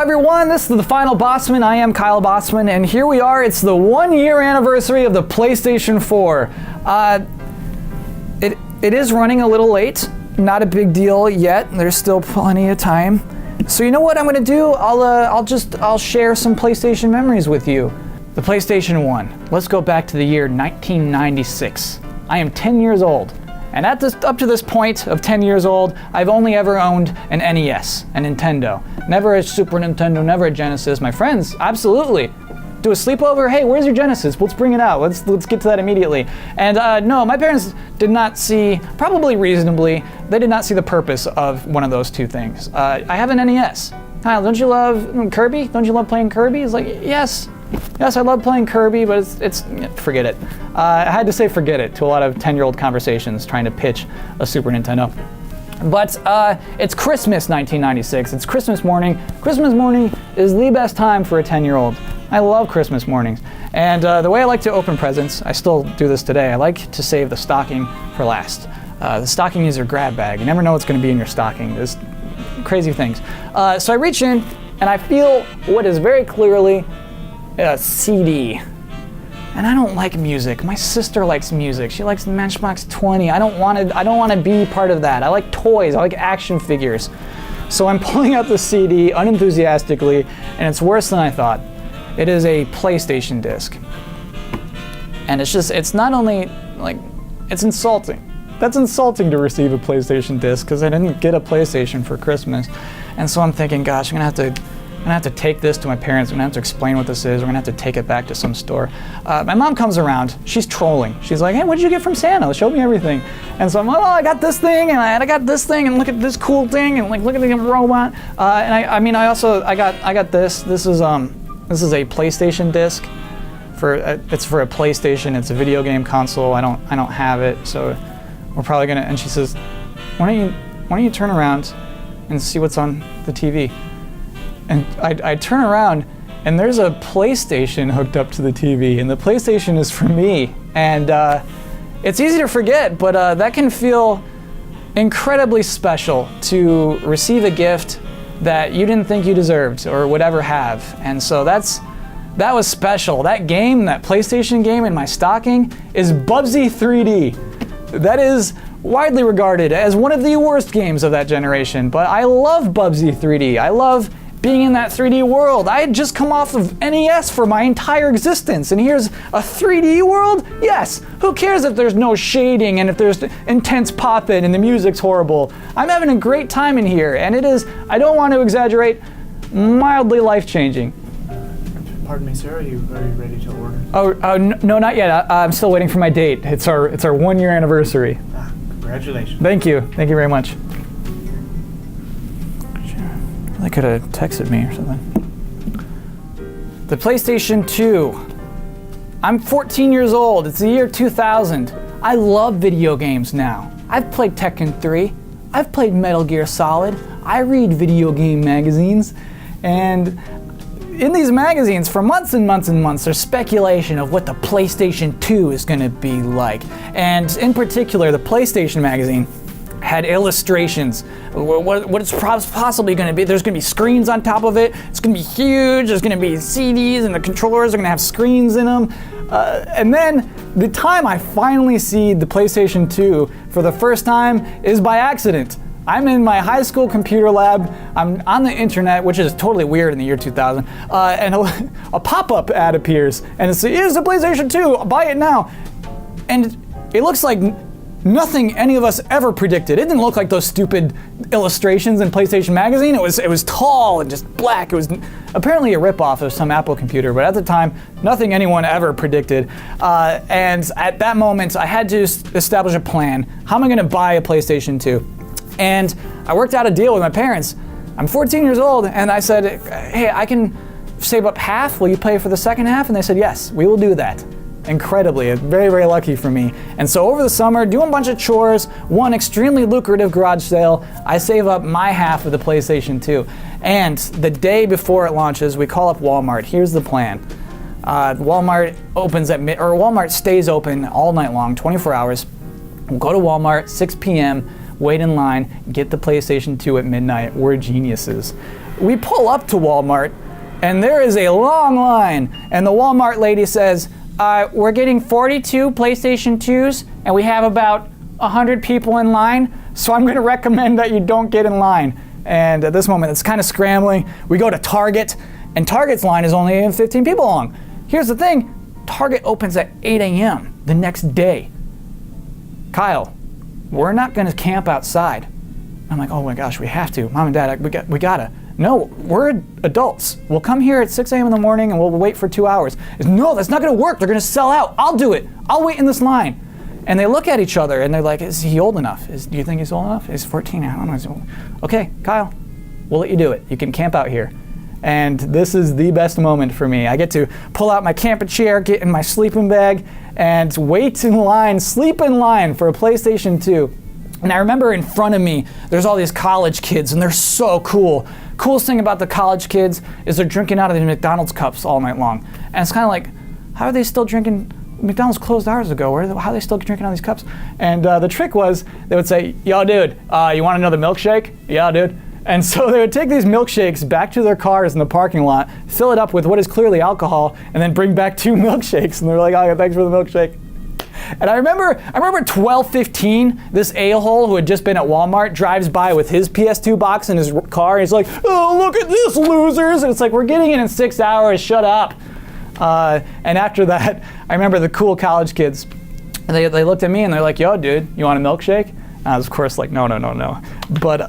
everyone, this is the final Bosman. I am Kyle Bosman, and here we are. It's the 1-year anniversary of the PlayStation 4. It is running a little late. Not a big deal yet. There's still plenty of time. So you know what I'm gonna do? I'll share some PlayStation memories with you. The PlayStation 1. Let's go back to the year 1996. I am 10 years old. And up to this point of 10 years old, I've only ever owned an NES, a Nintendo. Never a Super Nintendo, never a Genesis. My friends, absolutely. Do a sleepover, hey, where's your Genesis? Let's bring it out. Let's get to that immediately. And no, my parents did not see, probably reasonably, they did not see the purpose of one of those two things. I have an NES. Kyle, don't you love Kirby? Don't you love playing Kirby? It's like, yes, I love playing Kirby, but it's forget it. I had to say forget it to a lot of 10-year-old conversations trying to pitch a Super Nintendo. But it's Christmas 1996. It's Christmas morning. Christmas morning is the best time for a 10-year-old. I love Christmas mornings. And the way I like to open presents, I still do this today, I like to save the stocking for last. The stocking is your grab bag. You never know what's going to be in your stocking. There's crazy things. So I reach in and I feel what is very clearly a CD. And I don't like music. My sister likes music. She likes Matchbox 20. I don't want to be part of that. I like toys. I like action figures. So I'm pulling out the CD unenthusiastically, and it's worse than I thought. It is a PlayStation disc. And it's not only like, it's insulting. That's insulting to receive a PlayStation disc because I didn't get a PlayStation for Christmas. And so I'm thinking, gosh, I'm gonna have to take this to my parents. I'm gonna have to explain what this is. We're gonna have to take it back to some store. My mom comes around. She's trolling. She's like, hey, what did you get from Santa? Show me everything. And so I'm like, oh, I got this thing, and I got this thing, and look at this cool thing, and like, look at the robot. And I got this. This is a PlayStation disc. It's for a PlayStation. It's a video game console. I don't have it, so we're probably gonna. And she says, why don't you turn around and see what's on the TV? And I turn around, and there's a PlayStation hooked up to the TV, and the PlayStation is for me. And it's easy to forget, but that can feel incredibly special to receive a gift that you didn't think you deserved or would ever have. And so that was special. That game, that PlayStation game in my stocking, is Bubsy 3D. That is widely regarded as one of the worst games of that generation, but I love Bubsy 3D. I love being in that 3D world. I had just come off of NES for my entire existence, and here's a 3D world? Yes! Who cares if there's no shading and if there's intense pop-in and the music's horrible? I'm having a great time in here, and it is, I don't want to exaggerate, mildly life-changing. Pardon me, sir, are you ready to order? Oh, no, not yet. I'm still waiting for my date. It's our 1-year anniversary. Congratulations. Thank you very much. They could have texted me or something. The PlayStation 2. I'm 14 years old. It's the year 2000. I love video games now. I've played Tekken 3. I've played Metal Gear Solid. I read video game magazines. And in these magazines, for months and months and months, there's speculation of what the PlayStation 2 is going to be like. And in particular, the PlayStation magazine had illustrations, what it's possibly going to be. There's going to be screens on top of it. It's going to be huge. There's going to be CDs, and the controllers are going to have screens in them. And then the time I finally see the PlayStation 2 for the first time is by accident. I'm in my high school computer lab. I'm on the internet, which is totally weird in the year 2000, and a pop-up ad appears, and it's, here's the PlayStation 2, buy it now. And it looks like nothing any of us ever predicted. It didn't look like those stupid illustrations in PlayStation Magazine. It was tall and just black. It was apparently a ripoff of some Apple computer, but at the time, nothing anyone ever predicted. And at that moment, I had to establish a plan. How am I going to buy a PlayStation 2? And I worked out a deal with my parents. I'm 14 years old, and I said, hey, I can save up half. Will you pay for the second half? And they said, yes, we will do that. Incredibly, very, very lucky for me. And so over the summer, doing a bunch of chores, one extremely lucrative garage sale, I save up my half of the PlayStation 2. And the day before it launches, we call up Walmart. Here's the plan. Walmart stays open all night long, 24 hours. We'll go to Walmart, 6 p.m., wait in line, get the PlayStation 2 at midnight. We're geniuses. we pull up to Walmart, and there is a long line, and the Walmart lady says, we're getting 42 PlayStation 2s, and we have about 100 people in line, so I'm gonna recommend that you don't get in line. And at this moment, it's kind of scrambling. We go to Target, and Target's line is only 15 people long. Here's the thing, Target opens at 8 a.m. the next day. Kyle, we're not gonna camp outside. I'm like, oh my gosh, we have to. Mom and Dad, we gotta. No, we're adults. We'll come here at 6 a.m. in the morning and we'll wait for 2 hours. No, that's not gonna work. They're gonna sell out. I'll do it. I'll wait in this line. And they look at each other and they're like, is he old enough? Do you think he's old enough? He's 14. I don't know. Okay, Kyle, we'll let you do it. You can camp out here. And this is the best moment for me. I get to pull out my camping chair, get in my sleeping bag, and wait in line, sleep in line for a PlayStation 2. And I remember in front of me, there's all these college kids, and they're so cool. Coolest thing about the college kids is they're drinking out of the McDonald's cups all night long. And it's kind of like, how are they still drinking? McDonald's closed hours ago. How are they still drinking out of these cups? And the trick was, they would say, yo, dude, you want another milkshake? Yeah, dude. And so they would take these milkshakes back to their cars in the parking lot, fill it up with what is clearly alcohol, and then bring back 2 milkshakes. And they're like, oh, thanks for the milkshake. And I remember 12:15, this a-hole who had just been at Walmart drives by with his PS2 box in his car. And he's like, oh, look at this, losers. And it's like, we're getting in 6 hours, shut up. And after that, I remember the cool college kids, and they looked at me and they're like, yo, dude, you want a milkshake? And I was, of course, like, no. But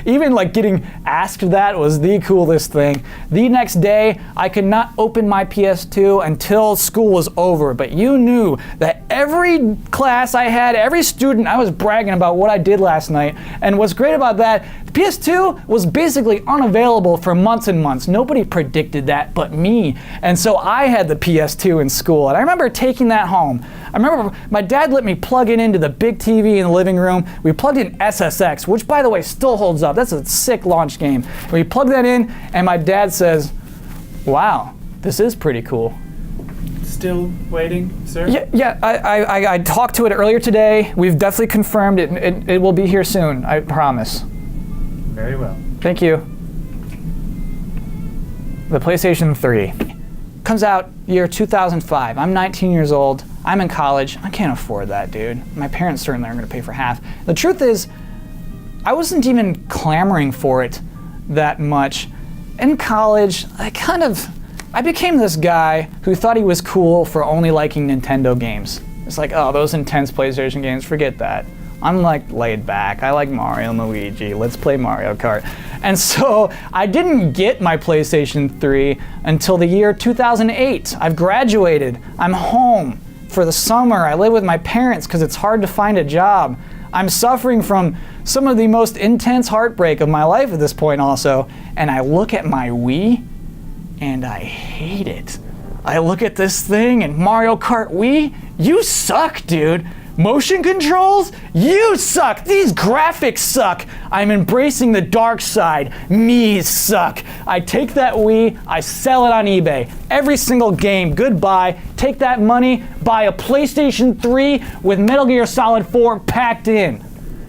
even like getting asked that was the coolest thing. The next day, I could not open my PS2 until school was over. But you knew that every class I had, every student, I was bragging about what I did last night. And what's great about that, the PS2 was basically unavailable for months and months. Nobody predicted that but me. And so I had the PS2 in school. And I remember taking that home. I remember my dad let me plug it into the big TV in the living room. We plugged in SSX, which by the way still holds up. That's a sick launch game. We plugged that in and my dad says, wow, this is pretty cool. Still waiting, sir? Yeah. I talked to it earlier today. We've definitely confirmed it. It will be here soon, I promise. Very well. Thank you. The PlayStation 3 comes out year 2005. I'm 19 years old. I'm in college. I can't afford that, dude. My parents certainly aren't going to pay for half. The truth is, I wasn't even clamoring for it that much. In college, I became this guy who thought he was cool for only liking Nintendo games. It's like, oh, those intense PlayStation games, forget that. I'm like laid back. I like Mario and Luigi. Let's play Mario Kart. And so I didn't get my PlayStation 3 until the year 2008. I've graduated. I'm home for the summer. I live with my parents because it's hard to find a job. I'm suffering from some of the most intense heartbreak of my life at this point also. And I look at my Wii and I hate it. I look at this thing and Mario Kart Wii, you suck, dude. Motion controls? You suck! These graphics suck! I'm embracing the dark side. Me suck. I take that Wii, I sell it on eBay. Every single game, goodbye. Take that money, buy a PlayStation 3 with Metal Gear Solid 4 packed in.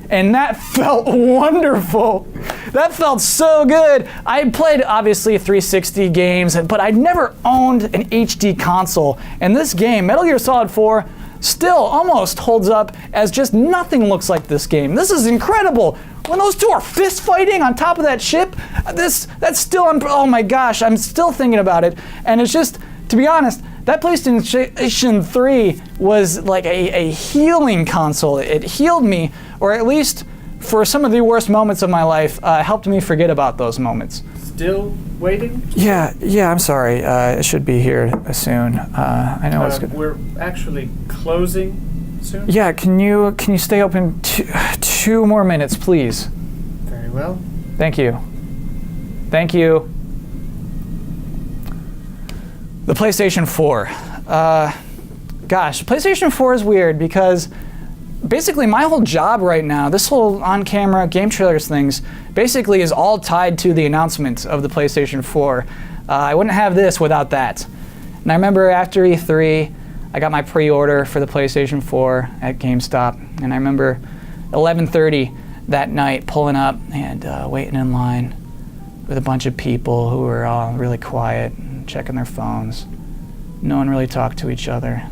And that felt wonderful. That felt so good. I played, obviously, 360 games, but I'd never owned an HD console. And this game, Metal Gear Solid 4, still almost holds up as just nothing looks like this game. This is incredible. When those two are fist fighting on top of that ship, that's still, oh my gosh, I'm still thinking about it. And it's just, to be honest, that PlayStation 3 was like a healing console. It healed me, or at least for some of the worst moments of my life, helped me forget about those moments. Still waiting? Yeah, I'm sorry. It should be here soon. I know it's good. We're actually closing soon? Yeah, can you stay open 2 more minutes, please? Very well. Thank you. Thank you. The PlayStation 4. Gosh, PlayStation 4 is weird because basically my whole job right now, this whole on-camera game trailers things, basically is all tied to the announcement of the PlayStation 4. I wouldn't have this without that. And I remember after E3, I got my pre-order for the PlayStation 4 at GameStop, and I remember 11:30 that night pulling up and waiting in line with a bunch of people who were all really quiet, checking their phones. No one really talked to each other.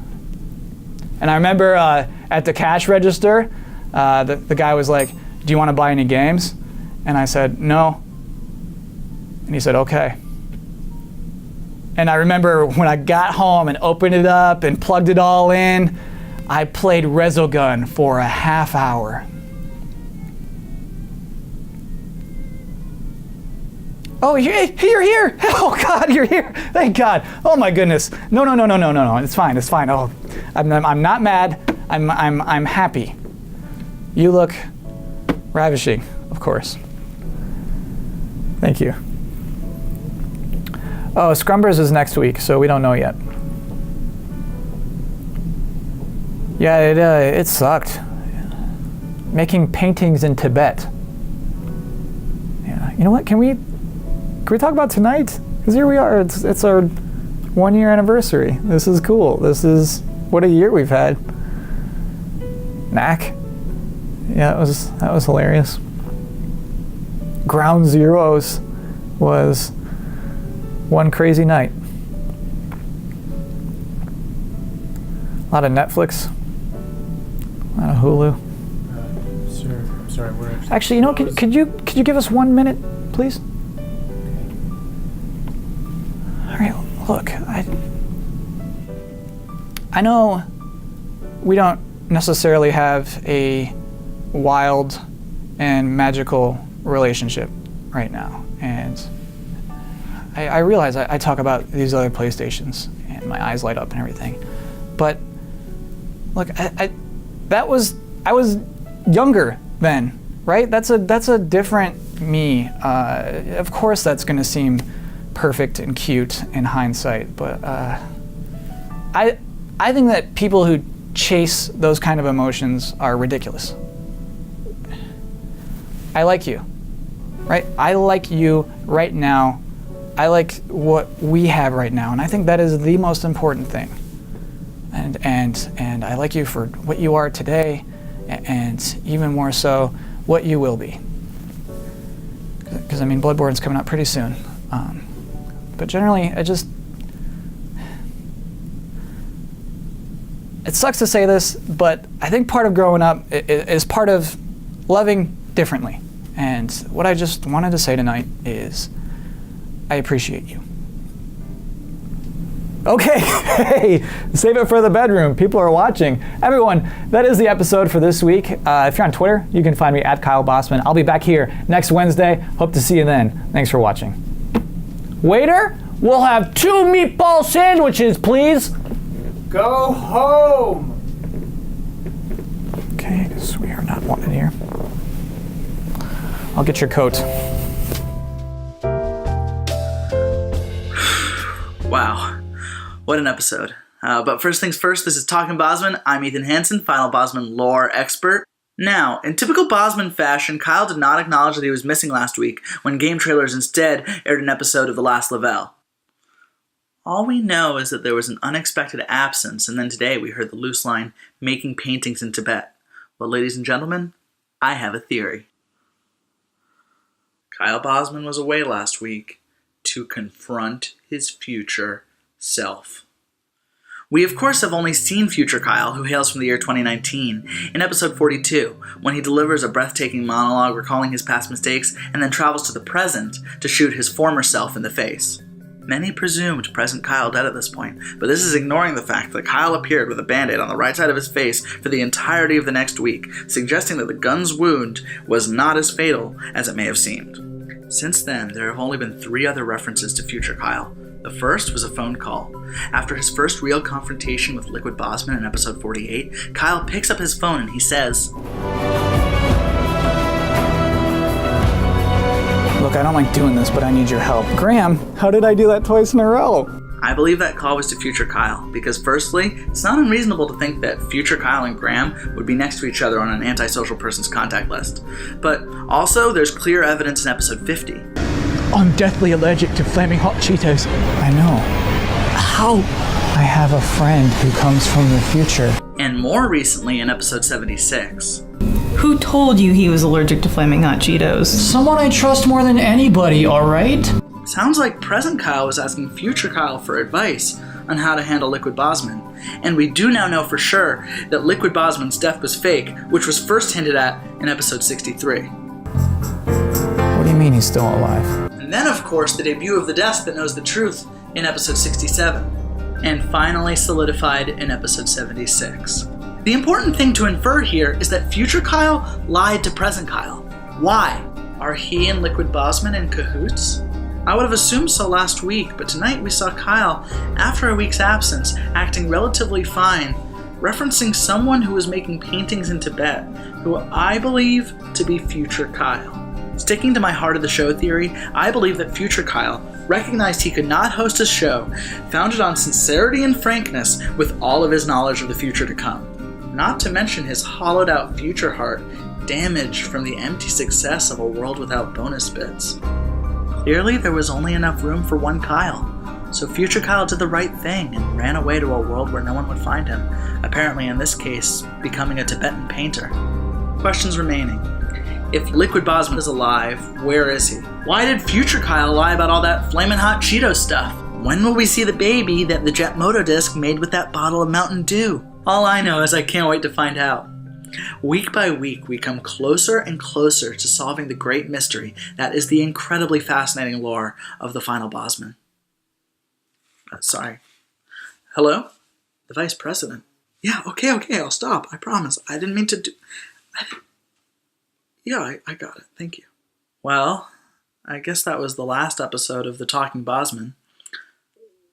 And I remember at the cash register, the guy was like, "Do you want to buy any games?" And I said, "No." And he said, "Okay." And I remember when I got home and opened it up and plugged it all in, I played Resogun for a half hour. Oh, you're here! Oh God, you're here! Thank God! Oh my goodness! No! It's fine. Oh, I'm not mad. I'm happy. You look ravishing, of course. Thank you. Oh, Scrumbers is next week, so we don't know yet. Yeah, it sucked. Making paintings in Tibet. Yeah, you know what? Can we talk about tonight? Because here we are. It's our 1 year anniversary. This is cool. This is what a year we've had. Knack. Yeah, that was hilarious. Ground Zeroes was one crazy night. A lot of Netflix. A lot of Hulu. Sir, I'm sorry, we're Actually, you know, could you give us 1 minute, please? All right, look, I know we don't necessarily have a wild and magical relationship right now, and I realize I talk about these other PlayStations and my eyes light up and everything, but look, I was younger then, right? That's a different me. Of course, that's going to seem perfect and cute in hindsight, but I think that people who chase those kind of emotions are ridiculous. I like you, right? I like you right now. I like what we have right now, and I think that is the most important thing. And I like you for what you are today, and even more so, what you will be. Because I mean, Bloodborne's coming up pretty soon. But generally, it sucks to say this, but I think part of growing up is part of loving differently. And what I just wanted to say tonight is, I appreciate you. Okay, hey, save it for the bedroom. People are watching. Everyone, that is the episode for this week. If you're on Twitter, you can find me at Kyle Bosman. I'll be back here next Wednesday. Hope to see you then. Thanks for watching. Waiter, we'll have 2 meatball sandwiches, please. Go home! Okay, I guess we are not wanted here. I'll get your coat. Wow. What an episode. But first things first, this is Talking Bosman. I'm Ethan Hansen, Final Bosman lore expert. Now, in typical Bosman fashion, Kyle did not acknowledge that he was missing last week when Game Trailers instead aired an episode of The Last Lavelle. All we know is that there was an unexpected absence, and then today we heard the loose line, making paintings in Tibet. Well, ladies and gentlemen, I have a theory. Kyle Bosman was away last week to confront his future self. We, of course, have only seen future Kyle, who hails from the year 2019, in episode 42, when he delivers a breathtaking monologue recalling his past mistakes and then travels to the present to shoot his former self in the face. Many presumed present Kyle dead at this point, but this is ignoring the fact that Kyle appeared with a band-aid on the right side of his face for the entirety of the next week, suggesting that the gun's wound was not as fatal as it may have seemed. Since then, there have only been 3 other references to future Kyle. The first was a phone call. After his first real confrontation with Liquid Bosman in episode 48, Kyle picks up his phone and he says, Look, I don't like doing this, but I need your help. Graham, how did I do that twice in a row? I believe that call was to future Kyle, because firstly, it's not unreasonable to think that future Kyle and Graham would be next to each other on an antisocial person's contact list. But also, there's clear evidence in episode 50. I'm deathly allergic to flaming hot Cheetos. I know. How? I have a friend who comes from the future. And more recently in episode 76. Who told you he was allergic to flaming hot Cheetos? Someone I trust more than anybody, alright? Sounds like present Kyle was asking future Kyle for advice on how to handle Liquid Bosman. And we do now know for sure that Liquid Bosman's death was fake, which was first hinted at in episode 63. What do you mean he's still alive? And then, of course, the debut of the desk that knows the truth in episode 67. And finally solidified in episode 76. The important thing to infer here is that future Kyle lied to present Kyle. Why? Are he and Liquid Bosman in cahoots? I would have assumed so last week, but tonight we saw Kyle, after a week's absence, acting relatively fine, referencing someone who was making paintings in Tibet, who I believe to be future Kyle. Sticking to my heart of the show theory, I believe that future Kyle recognized he could not host a show founded on sincerity and frankness with all of his knowledge of the future to come. Not to mention his hollowed out future heart, damaged from the empty success of a world without bonus bits. Clearly, there was only enough room for one Kyle, so future Kyle did the right thing and ran away to a world where no one would find him, apparently in this case, becoming a Tibetan painter. Questions remaining. If Liquid Bosman is alive, where is he? Why did future Kyle lie about all that flamin' hot Cheeto stuff? When will we see the baby that the Jet Moto disc made with that bottle of Mountain Dew? All I know is I can't wait to find out. Week by week, we come closer and closer to solving the great mystery that is the incredibly fascinating lore of the final Bosman. Sorry. Hello? The Vice President. Yeah, okay, I'll stop. I promise. I didn't mean to do... Yeah, I got it. Thank you. Well, I guess that was the last episode of The Talking Bosman.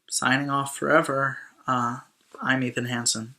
Signing off forever, I'm Ethan Hansen.